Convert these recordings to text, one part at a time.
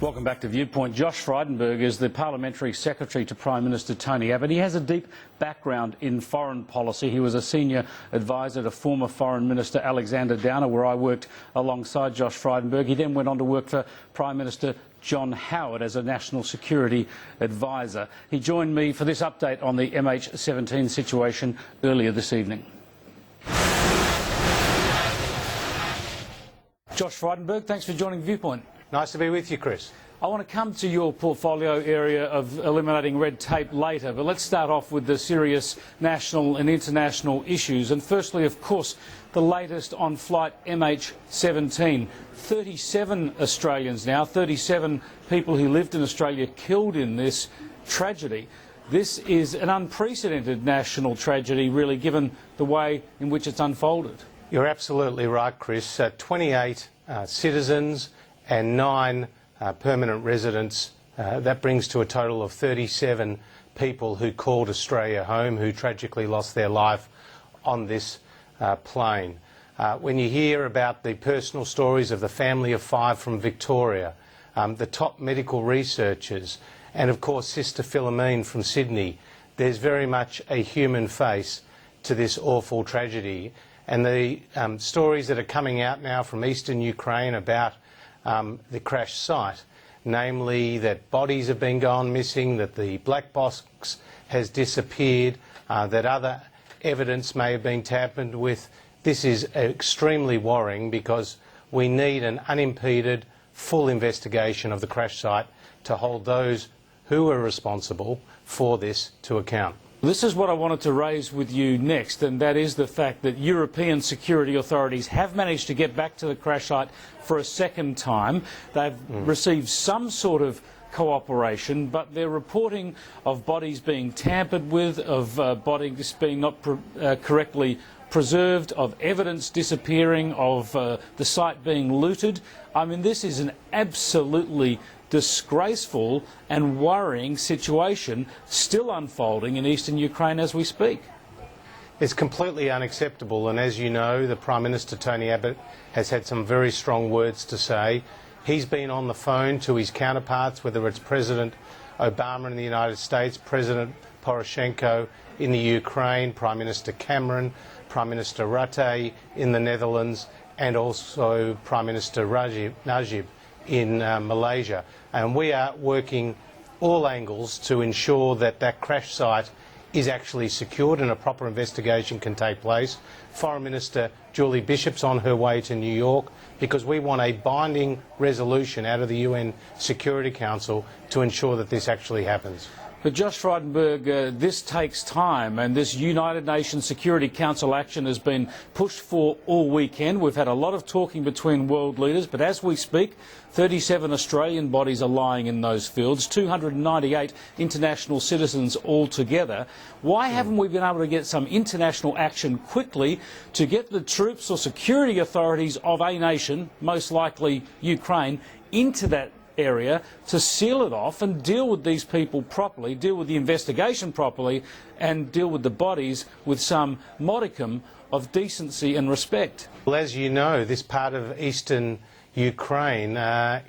Welcome back to Viewpoint. Josh Frydenberg is the Parliamentary Secretary to Prime Minister Tony Abbott. He has a deep background in foreign policy. He was a senior advisor to former Foreign Minister Alexander Downer, where I worked alongside Josh Frydenberg. He then went on to work for Prime Minister John Howard as a national security advisor. He joined me for this update on the MH17 situation earlier this evening. Josh Frydenberg, thanks for joining Viewpoint. Nice to be with you, Chris. I want to come to your portfolio area of eliminating red tape later, but let's start off with the serious national and international issues. And firstly, of course, the latest on flight MH17. 37 Australians now, 37 people who lived in Australia killed in this tragedy. This is an unprecedented national tragedy, really, given the way in which it's unfolded. You're absolutely right, Chris. 28 citizens and 9 permanent residents. That brings to a total of 37 people who called Australia home, who tragically lost their life on this plane. When you hear about the personal stories of the family of 5 from Victoria, the top medical researchers, and of course Sister Philomene from Sydney, there's very much a human face to this awful tragedy. And the stories that are coming out now from eastern Ukraine about the crash site, namely that bodies have been gone missing, that the black box has disappeared, that other evidence may have been tampered with. This is extremely worrying because we need an unimpeded, full investigation of the crash site to hold those who are responsible for this to account. This is what I wanted to raise with you next, and that is the fact that European security authorities have managed to get back to the crash site for a second time. They've received some sort of cooperation, but they're reporting of bodies being tampered with, of bodies being not correctly preserved, of evidence disappearing, of the site being looted. I mean, this is an absolutely disgraceful and worrying situation still unfolding in eastern Ukraine as we speak. It's completely unacceptable, and as you know, the Prime Minister Tony Abbott has had some very strong words to say. He's been on the phone to his counterparts, whether it's President Obama in the United States, President Poroshenko in the Ukraine, Prime Minister Cameron, Prime Minister Rutte in the Netherlands, and also Prime Minister Najib in Malaysia. And we are working all angles to ensure that that crash site is actually secured and a proper investigation can take place. Foreign Minister Julie Bishop's on her way to New York because we want a binding resolution out of the UN Security Council to ensure that this actually happens. But Josh Frydenberg, this takes time, and this United Nations Security Council action has been pushed for all weekend. We've had a lot of talking between world leaders, but as we speak, 37 Australian bodies are lying in those fields, 298 international citizens altogether. Why haven't we been able to get some international action quickly to get the troops or security authorities of a nation, most likely Ukraine, into that area to seal it off and deal with these people properly, deal with the investigation properly, and deal with the bodies with some modicum of decency and respect? Well, as you know, this part of eastern Ukraine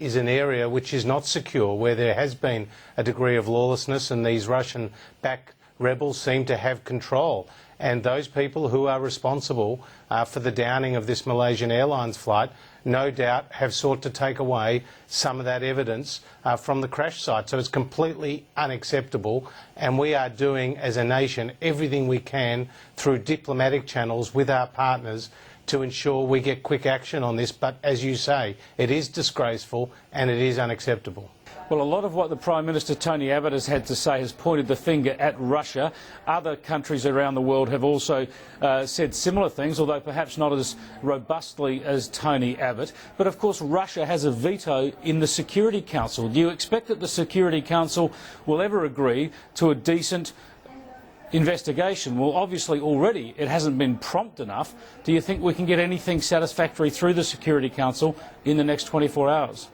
is an area which is not secure, where there has been a degree of lawlessness, and these Russian-backed rebels seem to have control. And those people who are responsible for the downing of this Malaysian Airlines flight no doubt have sought to take away some of that evidence from the crash site. So it's completely unacceptable, and we are doing as a nation everything we can through diplomatic channels with our partners to ensure we get quick action on this. But as you say, it is disgraceful and it is unacceptable. Well, a lot of what the Prime Minister Tony Abbott has had to say has pointed the finger at Russia. Other countries around the world have also said similar things, although perhaps not as robustly as Tony Abbott. But of course, Russia has a veto in the Security Council. Do you expect that the Security Council will ever agree to a decent investigation? Well, obviously already it hasn't been prompt enough. Do you think we can get anything satisfactory through the Security Council in the next 24 hours?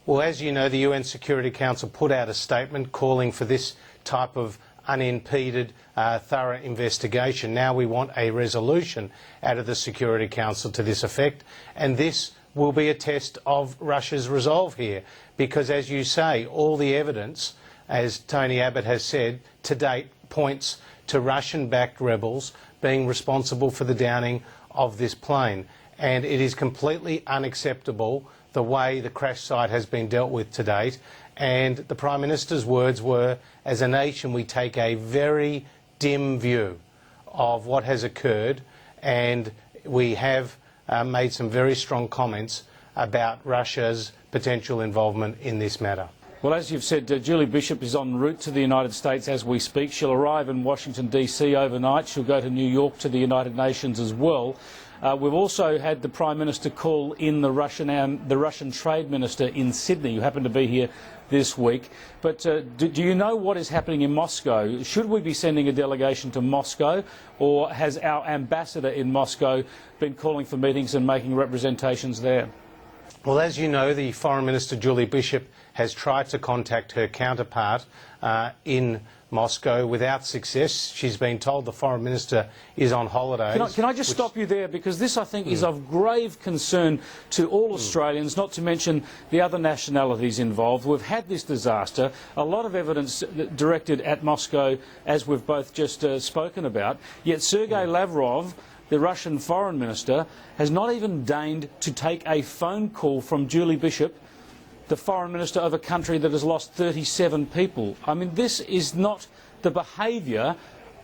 Well, as you know, the UN Security Council put out a statement calling for this type of unimpeded, thorough investigation. Now we want a resolution out of the Security Council to this effect, and this will be a test of Russia's resolve here, because, as you say, all the evidence, as Tony Abbott has said, to date points to Russian-backed rebels being responsible for the downing of this plane. And it is completely unacceptable the way the crash site has been dealt with to date. And the Prime Minister's words were, as a nation, we take a very dim view of what has occurred, and we have made some very strong comments about Russia's potential involvement in this matter. Well, as you've said, Julie Bishop is en route to the United States as we speak. She'll arrive in Washington, D.C. overnight. She'll go to New York to the United Nations as well. We've also had the Prime Minister call in the Russian Trade Minister in Sydney, who happened to be here this week. But do you know what is happening in Moscow? Should we be sending a delegation to Moscow, or has our ambassador in Moscow been calling for meetings and making representations there? Well, as you know, the Foreign Minister, Julie Bishop, has tried to contact her counterpart in Moscow without success. She's been told the Foreign Minister is on holidays. Can I just stop you there, because this, I think, is of grave concern to all Australians, not to mention the other nationalities involved. We've had this disaster, a lot of evidence directed at Moscow, as we've both just spoken about, yet Sergei Lavrov, the Russian Foreign Minister, has not even deigned to take a phone call from Julie Bishop, the Foreign Minister of a country that has lost 37 people. I mean, this is not the behaviour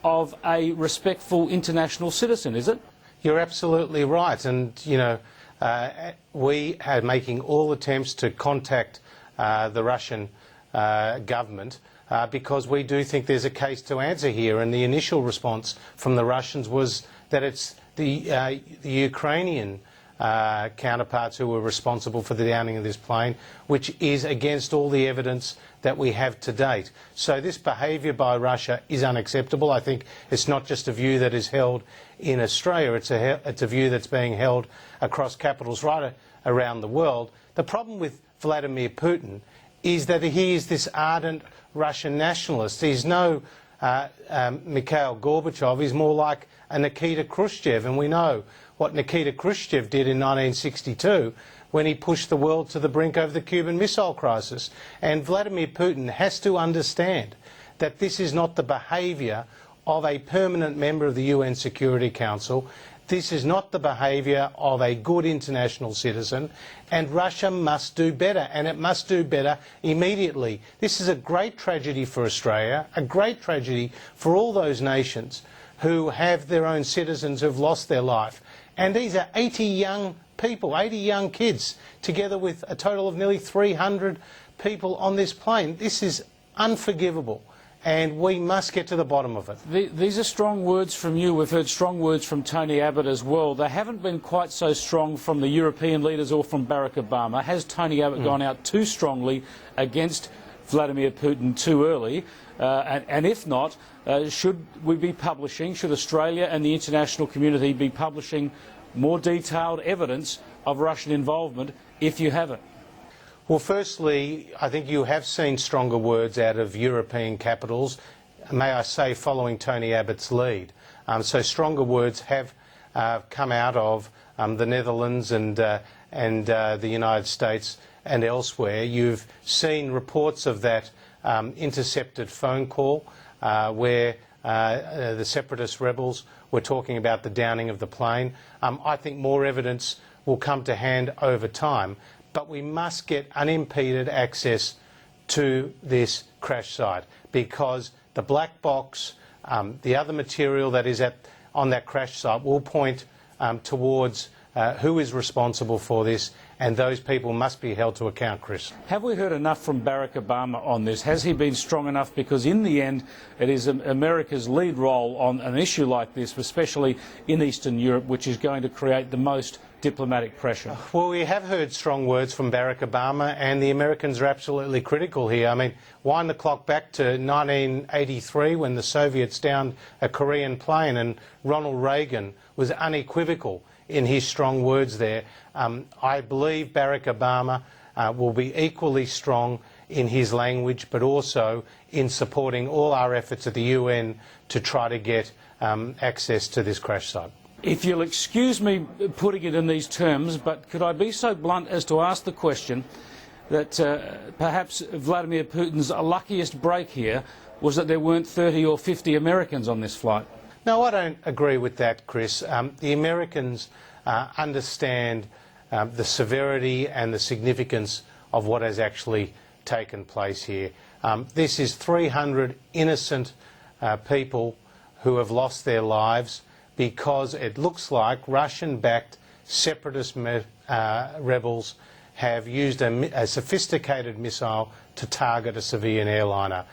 of a respectful international citizen, is it? You're absolutely right. And, you know, we are making all attempts to contact the Russian government because we do think there's a case to answer here. And the initial response from the Russians was that it's the Ukrainian counterparts who were responsible for the downing of this plane, which is against all the evidence that we have to date. So this behaviour by Russia is unacceptable. I think it's not just a view that is held in Australia, it's a view that's being held across capitals right around the world. The problem with Vladimir Putin is that he is this ardent Russian nationalist. He's no Mikhail Gorbachev. He's more like a Nikita Khrushchev, and we know what Nikita Khrushchev did in 1962 when he pushed the world to the brink over the Cuban Missile Crisis. And Vladimir Putin has to understand that this is not the behaviour of a permanent member of the UN Security Council. This is not the behaviour of a good international citizen, and Russia must do better, and it must do better immediately. This is a great tragedy for Australia, a great tragedy for all those nations who have their own citizens who've lost their life. And these are 80 young people, 80 young kids, together with a total of nearly 300 people on this plane. This is unforgivable, and we must get to the bottom of it. These are strong words from you. We've heard strong words from Tony Abbott as well. They haven't been quite so strong from the European leaders or from Barack Obama. Has Tony Abbott gone out too strongly against Vladimir Putin too early? And if not, should we be publishing, should Australia and the international community be publishing more detailed evidence of Russian involvement, if you have it? Well, firstly, I think you have seen stronger words out of European capitals, may I say, following Tony Abbott's lead. So stronger words have come out of the Netherlands and the United States and elsewhere. You've seen reports of that intercepted phone call where the separatist rebels were talking about the downing of the plane. I think more evidence will come to hand over time, but we must get unimpeded access to this crash site, because the black box, the other material that is on that crash site will point towards who is responsible for this, and those people must be held to account, Chris. Have we heard enough from Barack Obama on this? Has he been strong enough? Because in the end, it is America's lead role on an issue like this, especially in Eastern Europe, which is going to create the most diplomatic pressure. Well, we have heard strong words from Barack Obama, and the Americans are absolutely critical here. I mean, wind the clock back to 1983 when the Soviets downed a Korean plane, and Ronald Reagan was unequivocal in his strong words there. I believe Barack Obama will be equally strong in his language, but also in supporting all our efforts at the UN to try to get access to this crash site. If you'll excuse me putting it in these terms, but could I be so blunt as to ask the question that perhaps Vladimir Putin's luckiest break here was that there weren't 30 or 50 Americans on this flight? No, I don't agree with that, Chris. The Americans understand the severity and the significance of what has actually taken place here. This is 300 innocent people who have lost their lives because it looks like Russian-backed separatist rebels have used a sophisticated missile to target a civilian airliner.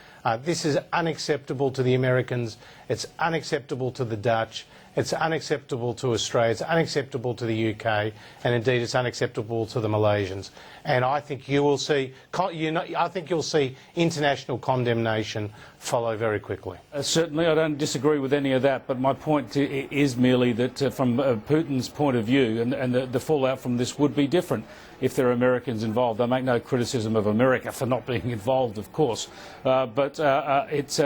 This is unacceptable to the Americans, it's unacceptable to the Dutch, it's unacceptable to Australia, it's unacceptable to the UK, and indeed it's unacceptable to the Malaysians. And I think you will see, you'll see international condemnation follow very quickly. Certainly, I don't disagree with any of that, but my point is merely that from Putin's point of view, and the fallout from this would be different if there are Americans involved. I make no criticism of America for not being involved, of course, but it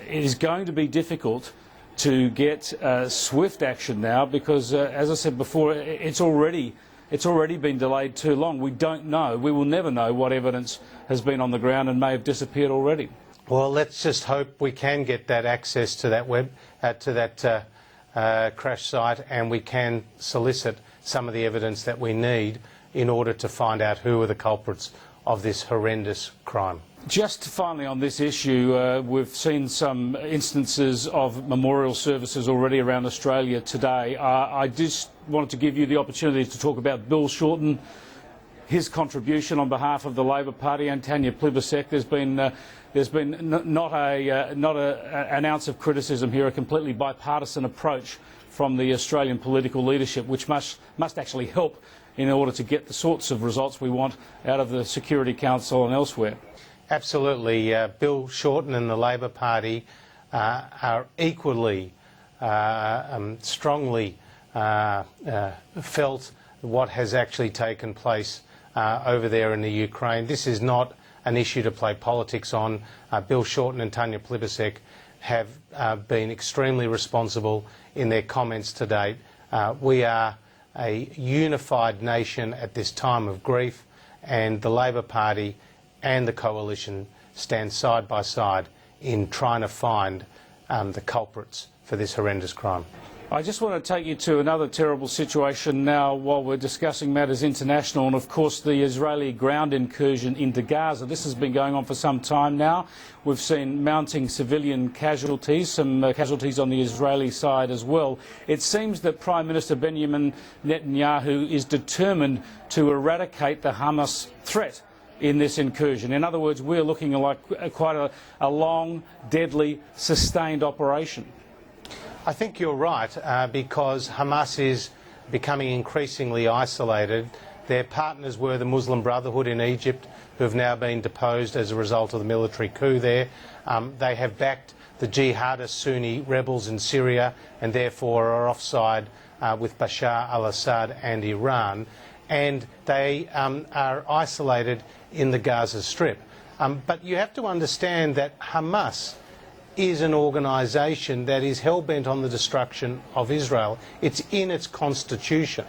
is going to be difficult to get swift action now because, as I said before, it's already been delayed too long. We don't know, we will never know what evidence has been on the ground and may have disappeared already. Well, let's just hope we can get that access to that crash site, and we can solicit some of the evidence that we need in order to find out who are the culprits of this horrendous crime. Just finally on this issue, we've seen some instances of memorial services already around Australia today. I just wanted to give you the opportunity to talk about Bill Shorten, his contribution on behalf of the Labor Party and Tanya Plibersek. There's been not an ounce of criticism here, a completely bipartisan approach from the Australian political leadership, which must actually help in order to get the sorts of results we want out of the Security Council and elsewhere. Absolutely. Bill Shorten and the Labor Party are equally strongly felt what has actually taken place over there in the Ukraine. This is not an issue to play politics on. Bill Shorten and Tanya Plibersek have been extremely responsible in their comments to date. We are a unified nation at this time of grief, and the Labor Party and the coalition stand side by side in trying to find the culprits for this horrendous crime. I just want to take you to another terrible situation now while we're discussing matters international, and of course the Israeli ground incursion into Gaza. This has been going on for some time now. We've seen mounting civilian casualties, some casualties on the Israeli side as well. It seems that Prime Minister Benjamin Netanyahu is determined to eradicate the Hamas threat in this incursion. In other words, we're looking like quite a long, deadly, sustained operation. I think you're right, because Hamas is becoming increasingly isolated. Their partners were the Muslim Brotherhood in Egypt, who have now been deposed as a result of the military coup there. They have backed the jihadist Sunni rebels in Syria and therefore are offside with Bashar al-Assad and Iran. And they are isolated in the Gaza Strip. But you have to understand that Hamas is an organisation that is hell-bent on the destruction of Israel. It's in its constitution.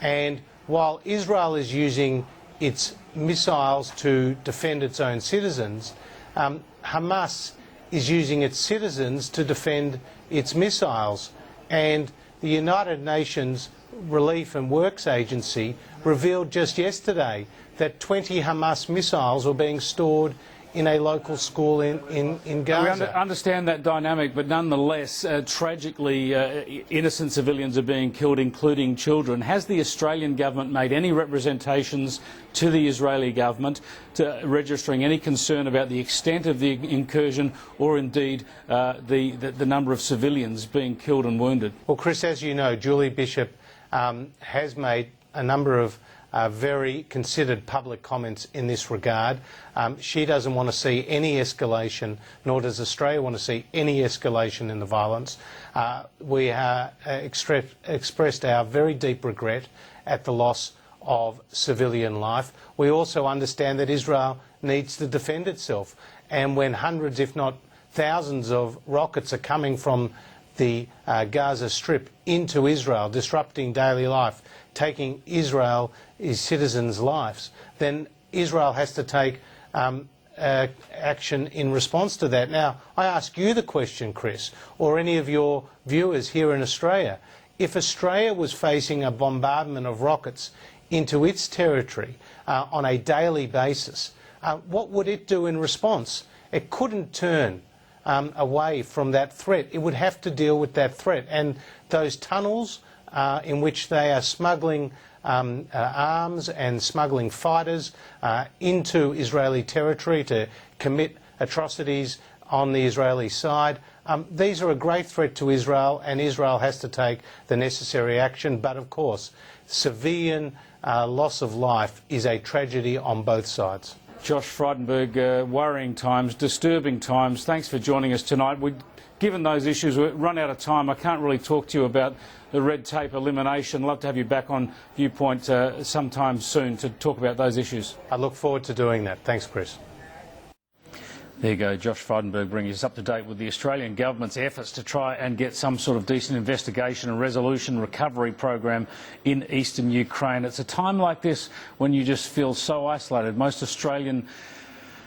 And while Israel is using its missiles to defend its own citizens, Hamas is using its citizens to defend its missiles. And the United Nations Relief and Works Agency revealed just yesterday that 20 Hamas missiles were being stored in a local school in Gaza. We understand that dynamic, but nonetheless, tragically, innocent civilians are being killed, including children. Has the Australian government made any representations to the Israeli government registering any concern about the extent of the incursion or indeed the number of civilians being killed and wounded? Well, Chris, as you know, Julie Bishop has made a number of very considered public comments in this regard. She doesn't want to see any escalation, nor does Australia want to see any escalation in the violence. We have expressed our very deep regret at the loss of civilian life. We also understand that Israel needs to defend itself, and when hundreds, if not thousands, of rockets are coming from the Gaza Strip into Israel, disrupting daily life, taking Israel's citizens' lives, then Israel has to take action in response to that. Now, I ask you the question, Chris, or any of your viewers here in Australia. If Australia was facing a bombardment of rockets into its territory on a daily basis, what would it do in response? It couldn't turn away from that threat. It would have to deal with that threat. And those tunnels in which they are smuggling arms and smuggling fighters into Israeli territory to commit atrocities on the Israeli side, these are a great threat to Israel, and Israel has to take the necessary action. But of course, civilian loss of life is a tragedy on both sides. Josh Frydenberg, worrying times, disturbing times. Thanks for joining us tonight. Given those issues, we've run out of time. I can't really talk to you about the red tape elimination. I'd love to have you back on Viewpoint sometime soon to talk about those issues. I look forward to doing that. Thanks, Chris. There you go, Josh Frydenberg bringing us up to date with the Australian government's efforts to try and get some sort of decent investigation and resolution recovery program in eastern Ukraine. It's a time like this when you just feel so isolated. Most Australian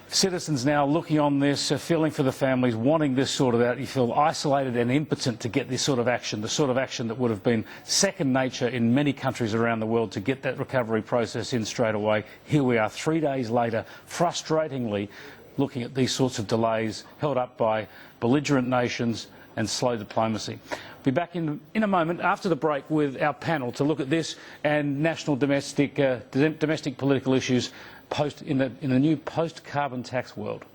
citizens now looking on this, feeling for the families, wanting this sorted out. You feel isolated and impotent to get this sort of action, the sort of action that would have been second nature in many countries around the world to get that recovery process in straight away. Here we are 3 days later, frustratingly, looking at these sorts of delays held up by belligerent nations and slow diplomacy. We'll be back in a moment after the break with our panel to look at this and national domestic political issues in the new post-carbon tax world.